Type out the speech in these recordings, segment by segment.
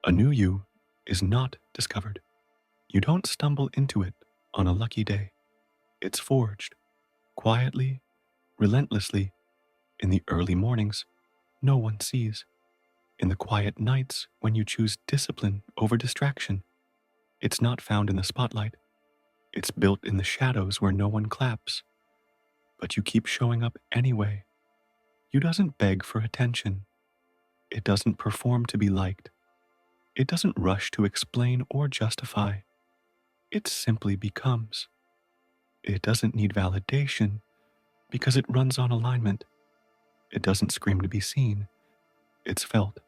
A new you is not discovered. You don't stumble into it on a lucky day. It's forged, quietly, relentlessly, in the early mornings no one sees, in the quiet nights when you choose discipline over distraction. It's not found in the spotlight. It's built in the shadows where no one claps. But you keep showing up anyway. You doesn't beg for attention. It doesn't perform to be liked. It doesn't rush to explain or justify. It simply becomes. It doesn't need validation because it runs on alignment. It doesn't scream to be seen. It's felt.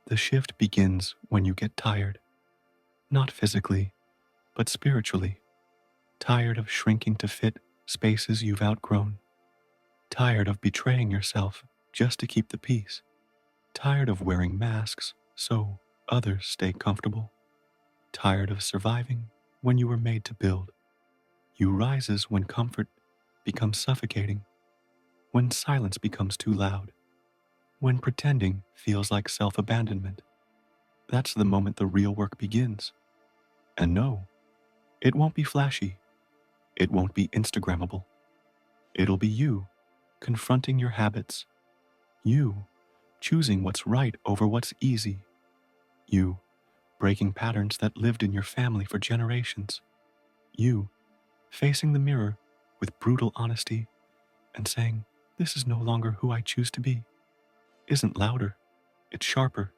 The shift begins when you get tired. Not physically, but spiritually. Tired of shrinking to fit spaces you've outgrown. Tired of betraying yourself just to keep the peace. Tired of wearing masks so others stay comfortable. Tired of surviving when you were made to build. You rises when comfort becomes suffocating. When silence becomes too loud. When pretending feels like self-abandonment. That's the moment the real work begins. And no, it won't be flashy. It won't be Instagrammable. It'll be you confronting your habits. You choosing what's right over what's easy. You breaking patterns that lived in your family for generations. You facing the mirror with brutal honesty and saying, "This is no longer who I choose to be." Isn't louder. It's sharper.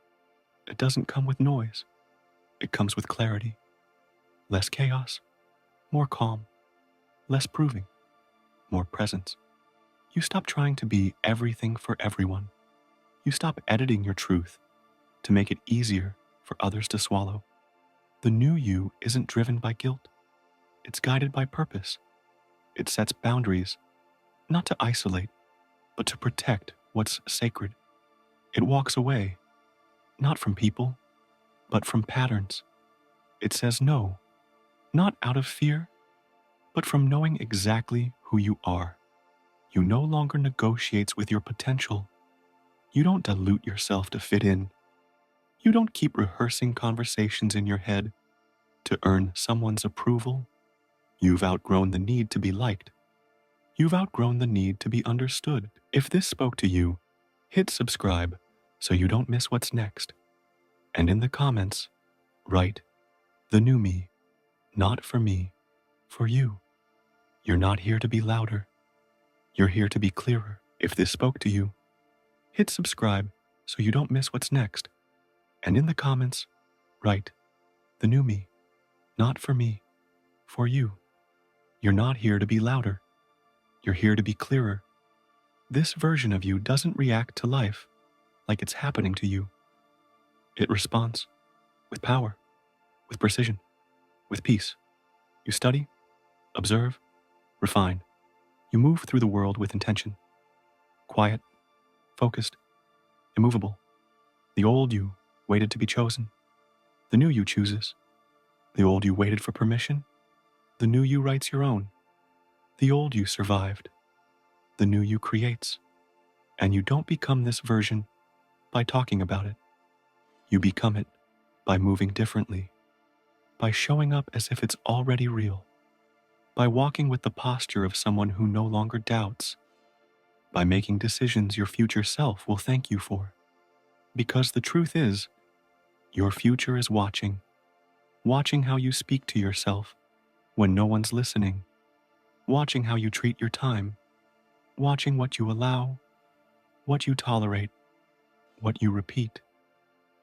It doesn't come with noise. It comes with clarity. Less chaos, more calm, less proving, more presence. You stop trying to be everything for everyone. You stop editing your truth to make it easier for others to swallow. The new you isn't driven by guilt. It's guided by purpose. It sets boundaries, not to isolate, but to protect what's sacred. It walks away, not from people, but from patterns. It says no, not out of fear, but from knowing exactly who you are. You no longer negotiate with your potential. You don't dilute yourself to fit in. You don't keep rehearsing conversations in your head to earn someone's approval. You've outgrown the need to be liked. You've outgrown the need to be understood. If this spoke to you, hit subscribe so you don't miss what's next. And in the comments, write, "The new me, not for me, for you." You're not here to be louder. You're here to be clearer. If this spoke to you, hit subscribe so you don't miss what's next. And in the comments, write, "The new me, not for me, for you." You're not here to be louder. You're here to be clearer. This version of you doesn't react to life like it's happening to you. It responds with power, with precision, with peace. You study, observe, refine. You move through the world with intention. Quiet, focused, immovable. The old you waited to be chosen. The new you chooses. The old you waited for permission. The new you writes your own. The old you survived. The new you creates. And you don't become this version by talking about it. You become it by moving differently, by showing up as if it's already real, by walking with the posture of someone who no longer doubts, by making decisions your future self will thank you for. Because the truth is, your future is watching how you speak to yourself when no one's listening, watching how you treat your time, watching what you allow, what you tolerate, what you repeat.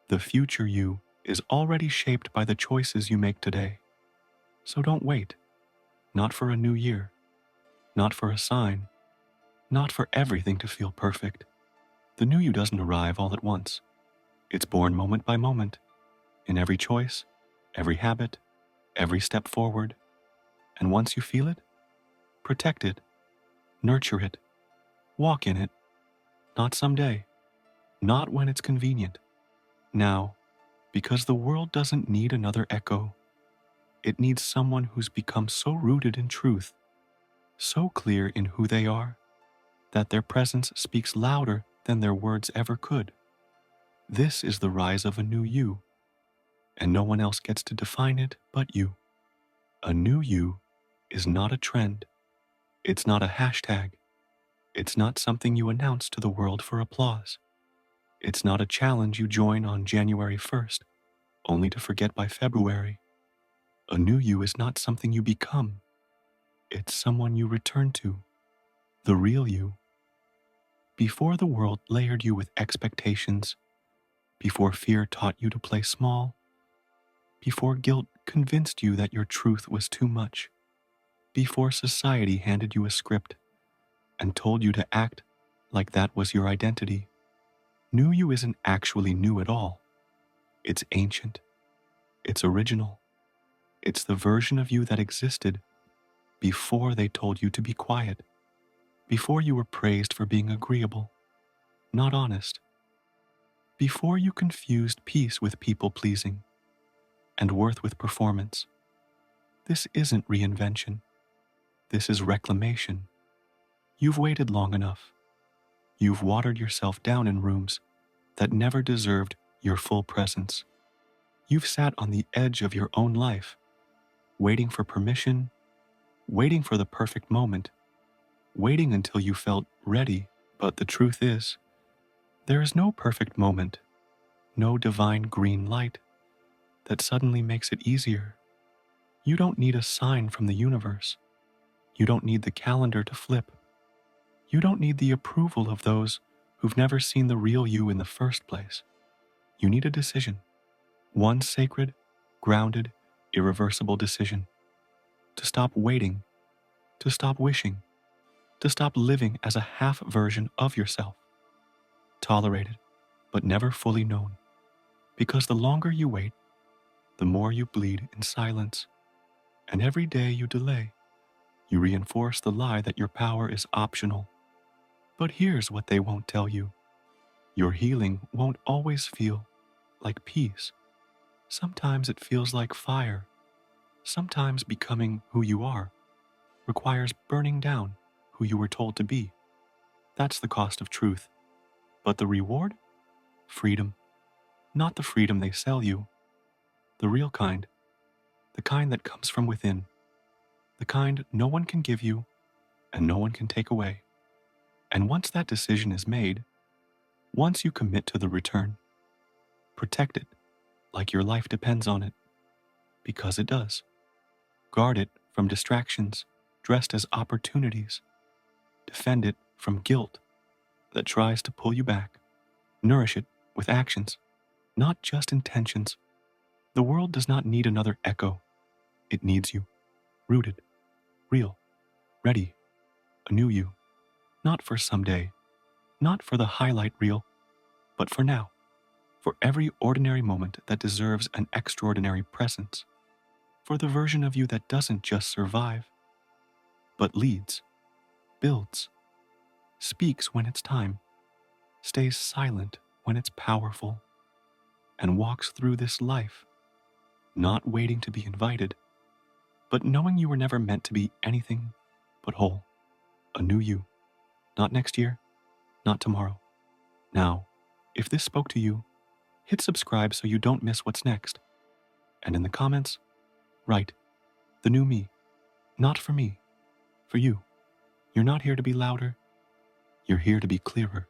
The future you is already shaped by the choices you make today. So don't wait, not for a new year, not for a sign, not for everything to feel perfect. The new you doesn't arrive all at once. It's born moment by moment, in every choice, every habit, every step forward. And once you feel it, protect it, nurture it, walk in it. Not someday, not when it's convenient. Now, because the world doesn't need another echo. It needs someone who's become so rooted in truth, so clear in who they are, that their presence speaks louder than their words ever could. This is the rise of a new you, and no one else gets to define it but you. A new you is not a trend. It's not a hashtag. It's not something you announce to the world for applause. It's not a challenge you join on January 1st, only to forget by February. A new you is not something you become. It's someone you return to, the real you. Before the world layered you with expectations, before fear taught you to play small, before guilt convinced you that your truth was too much, before society handed you a script and told you to act like that was your identity, new you isn't actually new at all. It's ancient. It's original. It's the version of you that existed before they told you to be quiet, before you were praised for being agreeable, not honest, before you confused peace with people pleasing and worth with performance. This isn't reinvention. This is reclamation. You've waited long enough. You've watered yourself down in rooms that never deserved your full presence. You've sat on the edge of your own life, waiting for permission, waiting for the perfect moment, waiting until you felt ready. But the truth is, there is no perfect moment, no divine green light that suddenly makes it easier. You don't need a sign from the universe. You don't need the calendar to flip. You don't need the approval of those who've never seen the real you in the first place. You need a decision. One sacred, grounded, irreversible decision. To stop waiting, to stop wishing, to stop living as a half version of yourself. Tolerated, but never fully known. Because the longer you wait, the more you bleed in silence. And every day you delay, you reinforce the lie that your power is optional. But here's what they won't tell you. Your healing won't always feel like peace. Sometimes it feels like fire. Sometimes becoming who you are requires burning down who you were told to be. That's the cost of truth. But the reward? Freedom. Not the freedom they sell you. The real kind. The kind that comes from within. The kind no one can give you and no one can take away. And once that decision is made, once you commit to the return, protect it like your life depends on it, because it does. Guard it from distractions dressed as opportunities. Defend it from guilt that tries to pull you back. Nourish it with actions, not just intentions. The world does not need another echo. It needs you, rooted, real, ready, a new you. Not for someday, not for the highlight reel, but for now, for every ordinary moment that deserves an extraordinary presence, for the version of you that doesn't just survive, but leads, builds, speaks when it's time, stays silent when it's powerful, and walks through this life, not waiting to be invited, but knowing you were never meant to be anything but whole, a new you, not next year, not tomorrow. Now, if this spoke to you, hit subscribe so you don't miss what's next. And in the comments, write, the new me, not for me, for you. You're not here to be louder. You're here to be clearer.